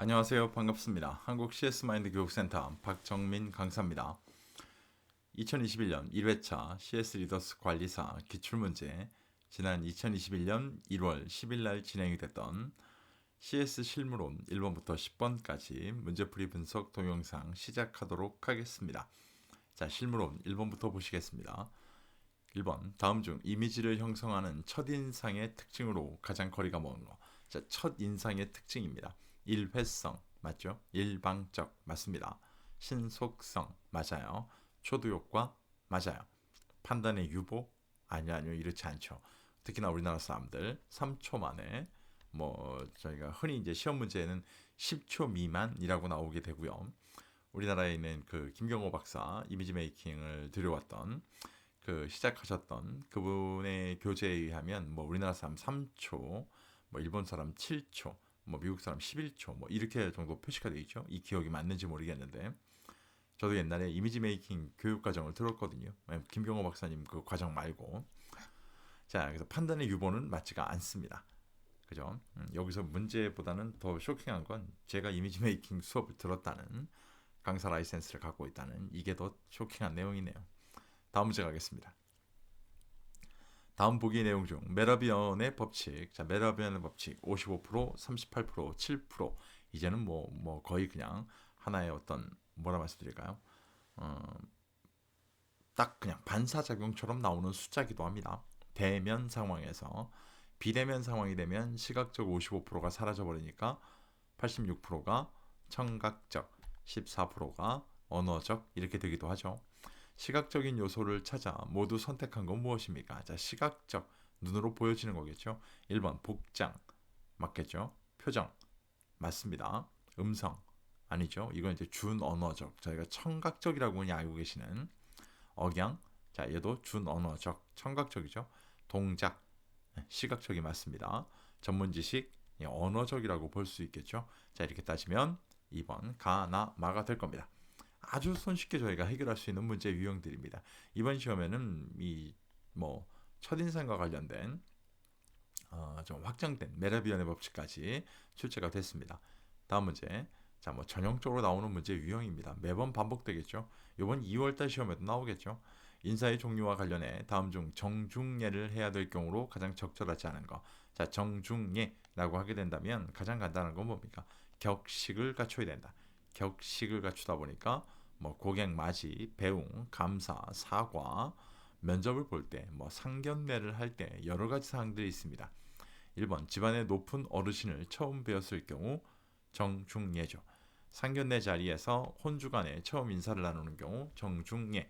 안녕하세요. 반갑습니다. 한국 CS마인드 교육센터 박정민 강사입니다. 2021년 1회차 CS 리더스 관리사 기출문제, 지난 2021년 1월 10일 날 진행이 됐던 CS 실무론 1번부터 10번까지 문제풀이 분석 동영상 시작하도록 하겠습니다. 자, 실무론 1번부터 보시겠습니다. 1번, 다음 중 이미지를 형성하는 첫인상의 특징으로 가장 거리가 먼 거. 자, 첫인상의 특징입니다. 일회성 맞죠? 일방적 맞습니다. 신속성 맞아요. 초도효과 맞아요. 판단의 유보 아니요 이렇지 않죠. 특히나 우리나라 사람들 3초 만에 저희가 흔히 이제 시험 문제에는 10초 미만이라고 나오게 되고요. 우리나라에 있는 그 김경호 박사 이미지 메이킹을 들여왔던 시작하셨던 그분의 교재에 의하면 우리나라 사람 3초, 일본 사람 7초, 미국 사람 11초 이렇게 정도 표시가 되어 있죠. 이 기억이 맞는지 모르겠는데 저도 옛날에 이미지 메이킹 교육 과정을 들었거든요. 김경호 박사님 그 과정 말고. 자, 그래서 판단의 유보는 맞지가 않습니다. 그죠? 여기서 문제보다는 더 쇼킹한 건 제가 이미지 메이킹 수업을 들었다는, 강사 라이센스를 갖고 있다는, 이게 더 쇼킹한 내용이네요. 다음 문제 가겠습니다. 다음 보기 내용 중 메라비언의 법칙, 자, 메라비언의 법칙 55%, 38%, 7%. 이제는 거의 그냥 하나의 어떤 뭐라 말씀드릴까요? 딱 그냥 반사작용처럼 나오는 숫자기도 합니다. 대면 상황에서 비대면 상황이 되면 시각적 55%가 사라져 버리니까 86%가 청각적, 14%가 언어적 이렇게 되기도 하죠. 시각적인 요소를 찾아 모두 선택한 건 무엇입니까? 자, 시각적, 눈으로 보여지는 거겠죠. 1번 복장 맞겠죠. 표정 맞습니다. 음성 아니죠. 이건 이제 준언어적, 저희가 청각적이라고 그냥 알고 계시는 억양, 자, 얘도 준언어적, 청각적이죠. 동작 시각적이 맞습니다. 전문 지식 언어적이라고 볼 수 있겠죠. 자, 이렇게 따지면 2번 가, 나, 마가 될 겁니다. 아주 손쉽게 저희가 해결할 수 있는 문제 유형들입니다. 이번 시험에는 첫인상과 관련된 좀 확장된 메라비언의 법칙까지 출제가 됐습니다. 다음 문제. 자, 전형적으로 나오는 문제 유형입니다. 매번 반복되겠죠. 이번 2월달 시험에도 나오겠죠. 인사의 종류와 관련해 다음 중 정중예를 해야 될 경우로 가장 적절하지 않은 거. 자, 정중예라고 하게 된다면 가장 간단한 건 뭡니까? 격식을 갖춰야 된다. 격식을 갖추다 보니까 고객 맞이, 배웅, 감사, 사과, 면접을 볼 때, 상견례를 할 때 여러 가지 사항들이 있습니다. 1번 집안의 높은 어르신을 처음 뵈었을 경우 정중예죠. 상견례 자리에서 혼주간에 처음 인사를 나누는 경우 정중예.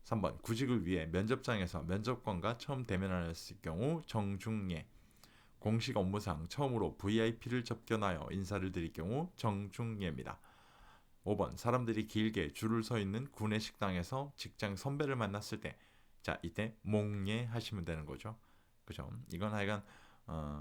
3번 구직을 위해 면접장에서 면접관과 처음 대면하였을 경우 정중예. 공식 업무상 처음으로 VIP를 접견하여 인사를 드릴 경우 정중예입니다. 5번 사람들이 길게 줄을 서 있는 구내 식당에서 직장 선배를 만났을 때, 자, 이때 몽예 하시면 되는 거죠. 그죠? 이건 하여간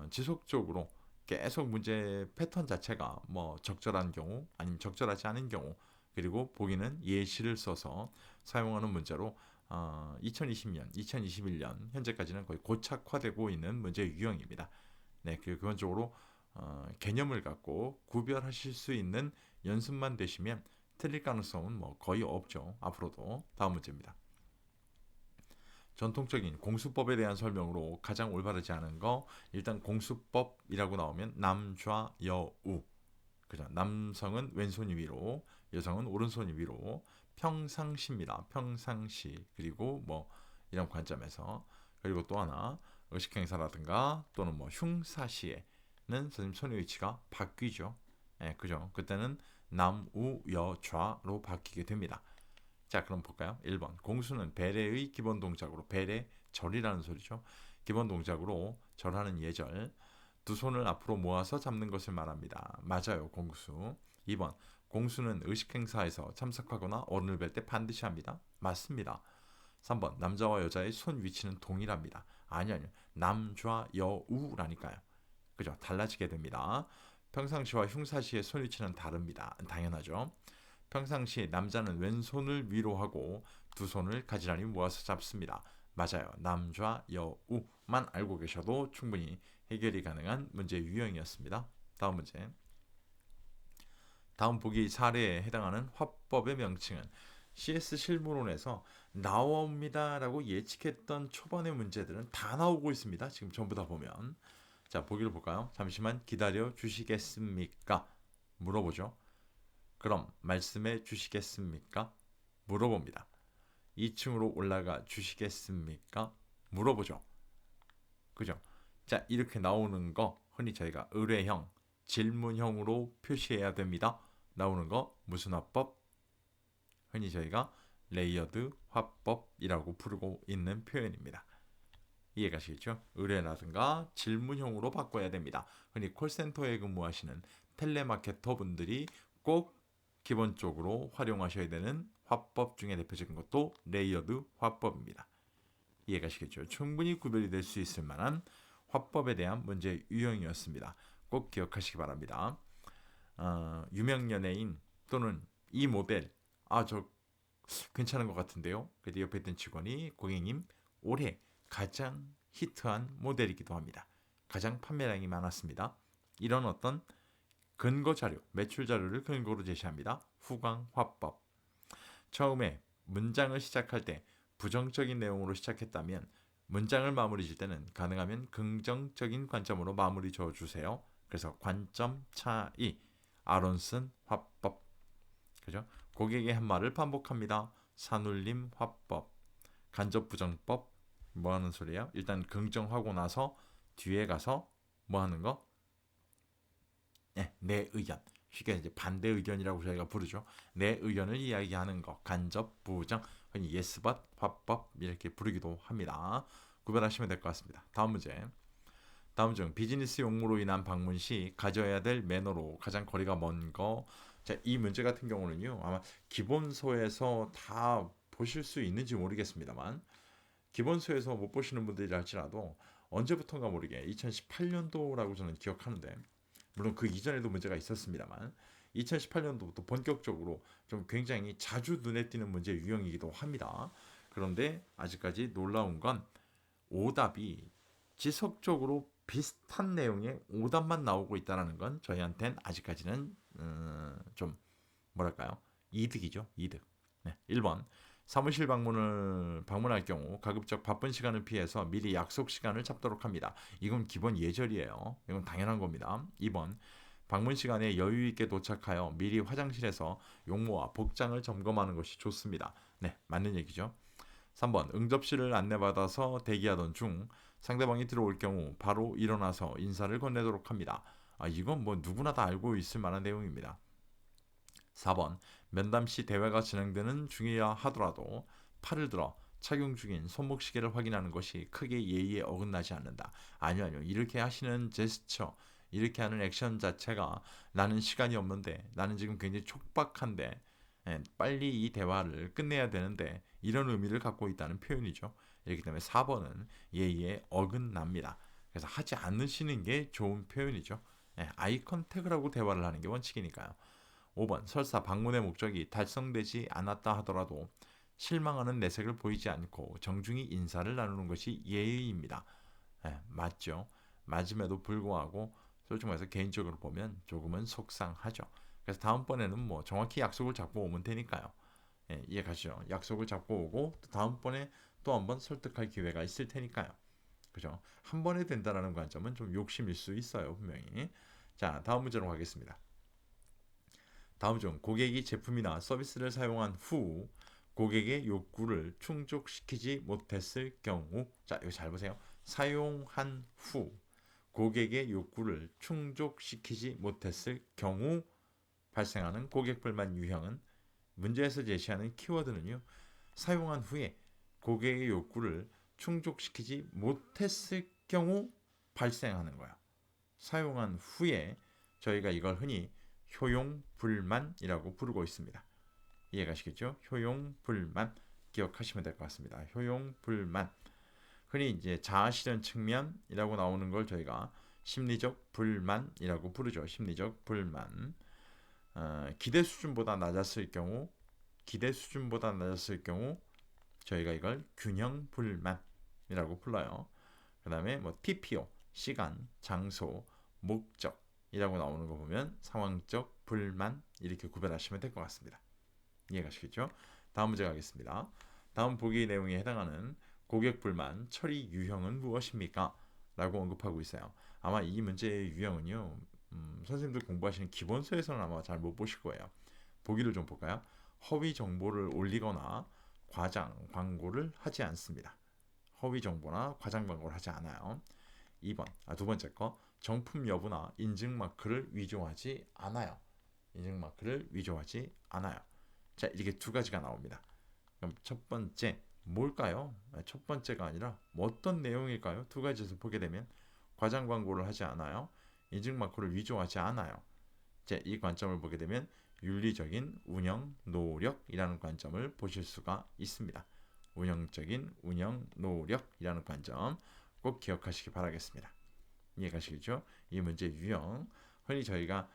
지속적으로 계속 문제 패턴 자체가 적절한 경우 아니면 적절하지 않은 경우, 그리고 보기는 예시를 써서 사용하는 문제로 2020년, 2021년 현재까지는 거의 고착화되고 있는 문제 유형입니다. 네, 기본적으로 개념을 갖고 구별하실 수 있는 연습만 되시면 틀릴 가능성은 거의 없죠. 앞으로도. 다음 문제입니다. 전통적인 공수법에 대한 설명으로 가장 올바르지 않은 거, 일단 공수법이라고 나오면 남좌여우, 그죠? 남성은 왼손이 위로, 여성은 오른손이 위로. 평상시입니다. 평상시. 그리고 이런 관점에서. 그리고 또 하나 의식행사라든가 또는 흉사시에는 선생님 손의 위치가 바뀌죠. 예, 그죠? 그때는 남우여좌로 바뀌게 됩니다. 자, 그럼 볼까요? 1번 공수는 배례의 기본 동작으로, 배례 절이라는 소리죠. 기본 동작으로 절하는 예절. 두 손을 앞으로 모아서 잡는 것을 말합니다. 맞아요, 공수. 2번 공수는 의식행사에서 참석하거나 어른을 뵐 때 반드시 합니다. 맞습니다. 3번 남자와 여자의 손 위치는 동일합니다. 아니요. 남좌여우라니까요. 그죠? 달라지게 됩니다. 평상시와 흉사시의 손 위치는 다릅니다. 당연하죠. 평상시 남자는 왼손을 위로 하고 두 손을 가지런히 모아서 잡습니다. 맞아요. 남좌여우만 알고 계셔도 충분히 해결이 가능한 문제 유형이었습니다. 다음 문제. 다음 보기 사례에 해당하는 화법의 명칭은 CS 실무론에서 나옵니다라고 예측했던 초반의 문제들은 다 나오고 있습니다. 지금 전부 다 보면. 자, 보기를 볼까요? 잠시만 기다려 주시겠습니까? 물어보죠. 그럼 말씀해 주시겠습니까? 물어봅니다. 2층으로 올라가 주시겠습니까? 물어보죠. 그죠? 자, 이렇게 나오는 거 흔히 저희가 의뢰형, 질문형으로 표시해야 됩니다. 나오는 거 무슨 화법? 흔히 저희가 레이어드 화법이라고 부르고 있는 표현입니다. 이해가시겠죠? 의뢰라든가 질문형으로 바꿔야 됩니다. 흔히 콜센터에 근무하시는 텔레마케터 분들이 꼭 기본적으로 활용하셔야 되는 화법 중에 대표적인 것도 레이어드 화법입니다. 이해가시겠죠? 충분히 구별이 될 수 있을 만한 화법에 대한 문제 유형이었습니다. 꼭 기억하시기 바랍니다. 유명 연예인 또는 이 모델 저 괜찮은 것 같은데요. 그때 옆에 있던 직원이 고객님 올해 가장 히트한 모델이기도 합니다. 가장 판매량이 많았습니다. 이런 어떤 근거 자료, 매출 자료를 근거로 제시합니다. 후광 화법. 처음에 문장을 시작할 때 부정적인 내용으로 시작했다면 문장을 마무리 질 때는 가능하면 긍정적인 관점으로 마무리 지어주세요. 그래서 관점 차이, 아론슨 화법. 그죠? 고객의 한 말을 반복합니다. 산울림 화법. 간접 부정법. 뭐 하는 소리예요? 일단 긍정하고 나서 뒤에 가서 뭐 하는 거? 네, 내 의견. 쉽게 이제 반대 의견이라고 저희가 부르죠. 내 의견을 이야기하는 거. 간접 부정. 흔히 yes but 화법 이렇게 부르기도 합니다. 구별하시면 될 것 같습니다. 다음 문제. 다음 중 비즈니스 용무로 인한 방문 시 가져야 될 매너로 가장 거리가 먼 거. 자, 이 문제 같은 경우는요. 아마 기본서에서 다 보실 수 있는지 모르겠습니다만 기본서에서 못 보시는 분들이라 할지라도 언제부턴가 모르게 2018년도라고 저는 기억하는데 물론 그 이전에도 문제가 있었습니다만 2018년도부터 본격적으로 좀 굉장히 자주 눈에 띄는 문제 유형이기도 합니다. 그런데 아직까지 놀라운 건 오답이 지속적으로 비슷한 내용의 오답만 나오고 있다는 건 저희한테는 아직까지는 좀 뭐랄까요? 이득이죠. 이득. 네, 1번 사무실 방문할 경우 가급적 바쁜 시간을 피해서 미리 약속 시간을 잡도록 합니다. 이건 기본 예절이에요. 이건 당연한 겁니다. 2번 방문 시간에 여유 있게 도착하여 미리 화장실에서 용모와 복장을 점검하는 것이 좋습니다. 네, 맞는 얘기죠. 3번 응접실을 안내받아서 대기하던 중 상대방이 들어올 경우 바로 일어나서 인사를 건네도록 합니다. 이건 뭐 누구나 다 알고 있을 만한 내용입니다. 4번 면담 시 대화가 진행되는 중이라 하더라도 팔을 들어 착용 중인 손목시계를 확인하는 것이 크게 예의에 어긋나지 않는다. 아니요. 이렇게 하시는 제스처, 이렇게 하는 액션 자체가 나는 시간이 없는데, 나는 지금 굉장히 촉박한데, 빨리 이 대화를 끝내야 되는데 이런 의미를 갖고 있다는 표현이죠. 이렇기 때문에 4번은 예의에 어긋납니다. 그래서 하지 않으시는 게 좋은 표현이죠. 아이 컨택을 하고 대화를 하는 게 원칙이니까요. 5번 설사 방문의 목적이 달성되지 않았다 하더라도 실망하는 내색을 보이지 않고 정중히 인사를 나누는 것이 예의입니다. 맞죠. 맞음에도 불구하고 솔직히 말해서 개인적으로 보면 조금은 속상하죠. 그래서 다음번에는 뭐 정확히 약속을 잡고 오면 되니까요. 이해 가시죠? 약속을 잡고 오고 또 다음번에 또 한번 설득할 기회가 있을 테니까요. 그죠? 한 번에 된다라는 관점은 좀 욕심일 수 있어요, 분명히. 자, 다음 문제로 가겠습니다. 다음 중 고객이 제품이나 서비스를 사용한 후 고객의 욕구를 충족시키지 못했을 경우, 자, 이거 잘 보세요. 사용한 후 고객의 욕구를 충족시키지 못했을 경우 발생하는 고객 불만 유형은 문제에서 제시하는 키워드는요. 사용한 후에 고객의 욕구를 충족시키지 못했을 경우 발생하는 거야. 사용한 후에 저희가 이걸 흔히 효용불만이라고 부르고 있습니다. 이해가시겠죠? 효용불만 기억하시면 될 것 같습니다. 효용불만 흔히 이제 자아실현 측면이라고 나오는 걸 저희가 심리적 불만이라고 부르죠. 심리적 불만. 기대 수준보다 낮았을 경우 저희가 이걸 균형 불만이라고 불러요. 그 다음에 뭐 TPO 시간, 장소, 목적이라고 나오는 거 보면 상황적 불만 이렇게 구별하시면 될 것 같습니다. 이해가시겠죠? 다음 문제 가겠습니다. 다음 보기 내용에 해당하는 고객 불만 처리 유형은 무엇입니까? 라고 언급하고 있어요. 아마 이 문제의 유형은요, 선생님들 공부하시는 기본서에서는 아마 잘 못 보실 거예요. 보기를 좀 볼까요? 허위 정보를 올리거나 과장 광고를 하지 않습니다. 허위 정보나 과장 광고를 하지 않아요. 2번, 두 번째 거, 정품 여부나 인증 마크를 위조하지 않아요. 인증 마크를 위조하지 않아요. 자, 이렇게 두 가지가 나옵니다. 그럼 첫 번째 뭘까요? 첫 번째가 아니라 어떤 내용일까요? 두 가지에서 보게 되면 과장 광고를 하지 않아요. 인증 마크를 위조하지 않아요. 자, 이 관점을 보게 되면 윤리적인 운영 노력이라는 관점을 보실 수가 있습니다. 운영적인 운영 노력이라는 관점 꼭 기억하시기 바라겠습니다. 이해가시겠죠? 이 문제 유형 흔히 저희가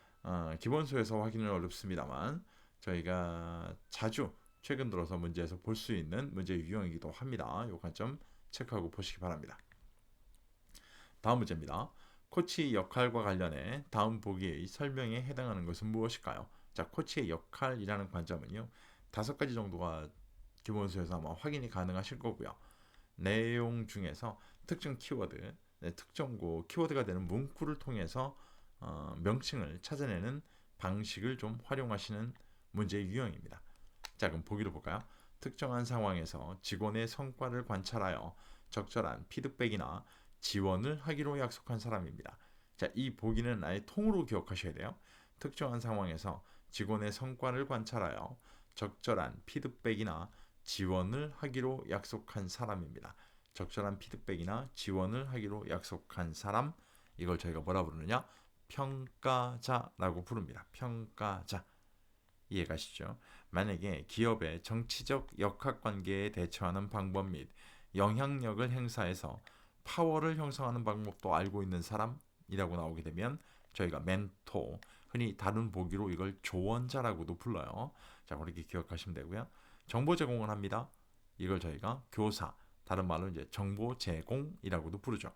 기본서에서 확인은 어렵습니다만 저희가 자주 최근 들어서 문제에서 볼 수 있는 문제 유형이기도 합니다. 이 관점 체크하고 보시기 바랍니다. 다음 문제입니다. 코치 역할과 관련해 다음 보기의 설명에 해당하는 것은 무엇일까요? 자, 코치의 역할이라는 관점은요. 5가지 정도가 기본서에서 아마 확인이 가능하실 거고요. 내용 중에서 특정 키워드, 특정 키워드가 되는 문구를 통해서 명칭을 찾아내는 방식을 좀 활용하시는 문제 유형입니다. 자, 그럼 보기를 볼까요? 특정한 상황에서 직원의 성과를 관찰하여 적절한 피드백이나 지원을 하기로 약속한 사람입니다. 자, 이 보기는 아예 통으로 기억하셔야 돼요. 특정한 상황에서 직원의 성과를 관찰하여 적절한 피드백이나 지원을 하기로 약속한 사람입니다. 적절한 피드백이나 지원을 하기로 약속한 사람, 이걸 저희가 뭐라 부르느냐? 평가자라고 부릅니다. 평가자. 이해가시죠? 만약에 기업의 정치적 역학관계에 대처하는 방법 및 영향력을 행사해서 파워를 형성하는 방법도 알고 있는 사람이라고 나오게 되면 저희가 멘토, 흔히 다른 보기로 이걸 조언자라고도 불러요. 자, 그렇게 기억하시면 되고요. 정보 제공을 합니다. 이걸 저희가 교사, 다른 말로 이제 정보 제공이라고도 부르죠.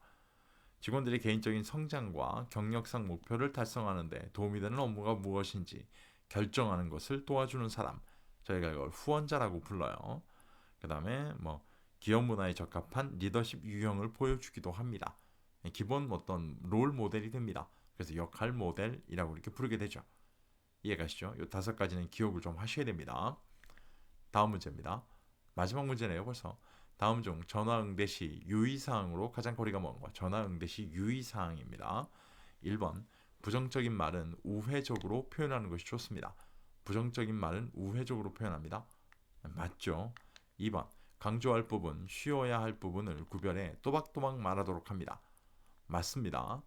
직원들의 개인적인 성장과 경력상 목표를 달성하는 데 도움이 되는 업무가 무엇인지 결정하는 것을 도와주는 사람, 저희가 이걸 후원자라고 불러요. 그 다음에 기업 문화에 적합한 리더십 유형을 보여주기도 합니다. 기본 어떤 롤 모델이 됩니다. 그래서 역할 모델이라고 이렇게 부르게 되죠. 이해가시죠? 이 5가지는 기억을 좀 하셔야 됩니다. 다음 문제입니다. 마지막 문제네요, 벌써. 다음 중 전화 응대 시 유의사항으로 가장 거리가 먼 것. 전화 응대 시 유의사항입니다. 1번, 부정적인 말은 우회적으로 표현하는 것이 좋습니다. 부정적인 말은 우회적으로 표현합니다. 맞죠? 2번, 강조할 부분, 쉬어야 할 부분을 구별해 또박또박 말하도록 합니다. 맞습니다.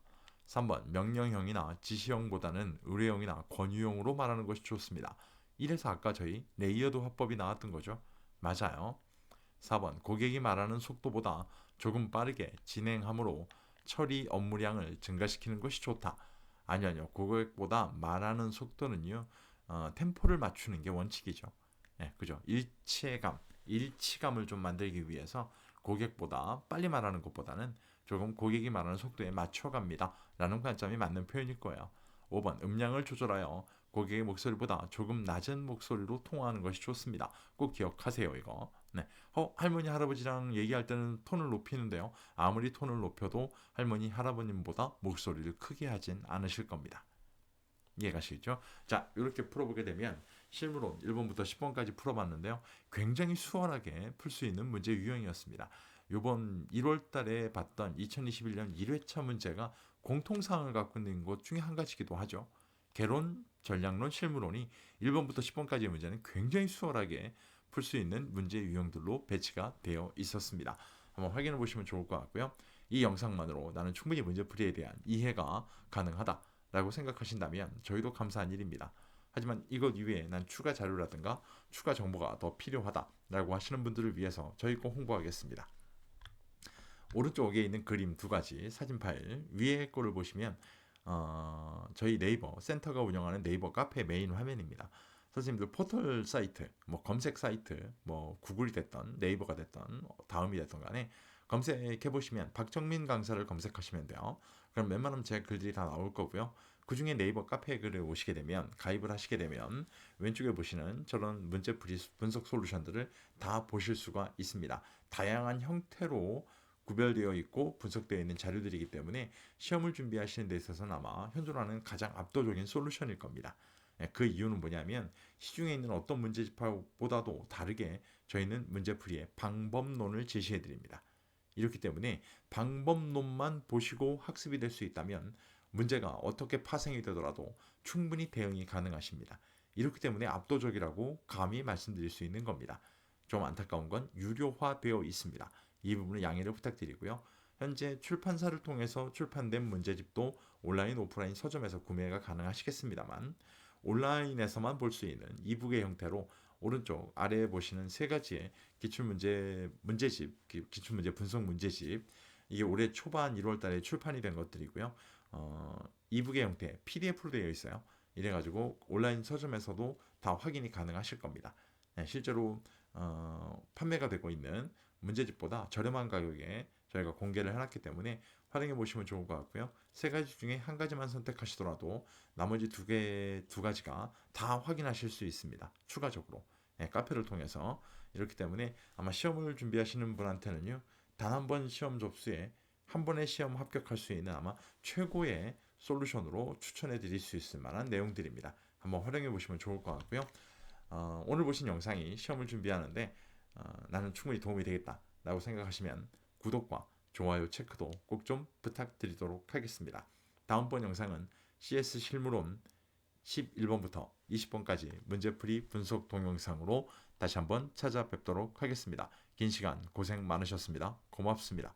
3번, 명령형이나 지시형보다는 의뢰형이나 권유형으로 말하는 것이 좋습니다. 이래서 아까 저희 레이어드 화법이 나왔던 거죠. 맞아요. 4번, 고객이 말하는 속도보다 조금 빠르게 진행하므로 처리 업무량을 증가시키는 것이 좋다. 아니요. 고객보다 말하는 속도는요. 템포를 맞추는 게 원칙이죠. 네, 그죠? 일치감을 좀 만들기 위해서 고객보다 빨리 말하는 것보다는 조금 고객이 말하는 속도에 맞춰갑니다. 라는 관점이 맞는 표현일 거예요. 5번, 음량을 조절하여 고객의 목소리보다 조금 낮은 목소리로 통화하는 것이 좋습니다. 꼭 기억하세요, 이거. 네. 할머니, 할아버지랑 얘기할 때는 톤을 높이는데요. 아무리 톤을 높여도 할머니, 할아버님보다 목소리를 크게 하진 않으실 겁니다. 이해가시겠죠? 자, 이렇게 풀어보게 되면 실무론 1번부터 10번까지 풀어봤는데요. 굉장히 수월하게 풀 수 있는 문제 유형이었습니다. 이번 1월 달에 봤던 2021년 1회차 문제가 공통사항을 갖고 있는 것 중에 한 가지기도 하죠. 개론, 전략론, 실무론이 1번부터 10번까지의 문제는 굉장히 수월하게 풀 수 있는 문제 유형들로 배치가 되어 있었습니다. 한번 확인해 보시면 좋을 것 같고요. 이 영상만으로 나는 충분히 문제풀이에 대한 이해가 가능하다 라고 생각하신다면 저희도 감사한 일입니다. 하지만 이것 이외에 난 추가 자료라든가 추가 정보가 더 필요하다 라고 하시는 분들을 위해서 저희 꼭 홍보하겠습니다. 오른쪽에 있는 그림 2가지 사진 파일 위에 거를 보시면 저희 네이버 센터가 운영하는 네이버 카페 메인 화면입니다. 선생님들 포털 사이트, 검색 사이트, 구글이 됐던 네이버가 됐던 다음이 됐던 간에 검색해 보시면 박정민 강사를 검색하시면 돼요. 그럼 웬만하면 제 글들이 다 나올 거고요. 그중에 네이버 카페 글을 오시게 되면 가입을 하시게 되면 왼쪽에 보시는 저런 문제 분석 솔루션들을 다 보실 수가 있습니다. 다양한 형태로 구별되어 있고 분석되어 있는 자료들이기 때문에 시험을 준비하시는 데 있어서는 아마 현존하는 가장 압도적인 솔루션일 겁니다. 그 이유는 뭐냐면 시중에 있는 어떤 문제집보다도 다르게 저희는 문제풀이의 방법론을 제시해 드립니다. 이렇기 때문에 방법론만 보시고 학습이 될 수 있다면 문제가 어떻게 파생이 되더라도 충분히 대응이 가능하십니다. 이렇기 때문에 압도적이라고 감히 말씀드릴 수 있는 겁니다. 좀 안타까운 건 유료화되어 있습니다. 이 부분을 양해를 부탁드리고요. 현재 출판사를 통해서 출판된 문제집도 온라인, 오프라인 서점에서 구매가 가능하시겠습니다만 온라인에서만 볼 수 있는 이북의 형태로 오른쪽 아래에 보시는 세 가지의 문제집, 기출문제 분석 문제집 이게 올해 초반 1월 달에 출판이 된 것들이고요. 이북의 형태 PDF로 되어 있어요. 이래가지고 온라인 서점에서도 다 확인이 가능하실 겁니다. 네, 실제로 판매가 되고 있는 문제집보다 저렴한 가격에 저희가 공개를 해놨기 때문에 활용해 보시면 좋을 것 같고요. 세 가지 중에 한 가지만 선택하시더라도 나머지 두 가지가 다 확인하실 수 있습니다. 추가적으로 카페를 통해서 이렇기 때문에 아마 시험을 준비하시는 분한테는요. 단 한 번 시험 접수에 한 번에 시험 합격할 수 있는 아마 최고의 솔루션으로 추천해 드릴 수 있을 만한 내용들입니다. 한번 활용해 보시면 좋을 것 같고요. 오늘 보신 영상이 시험을 준비하는데 나는 충분히 도움이 되겠다 라고 생각하시면 구독과 좋아요 체크도 꼭 좀 부탁드리도록 하겠습니다. 다음번 영상은 CS 실무론 11번부터 20번까지 문제풀이 분석 동영상으로 다시 한번 찾아뵙도록 하겠습니다. 긴 시간 고생 많으셨습니다. 고맙습니다.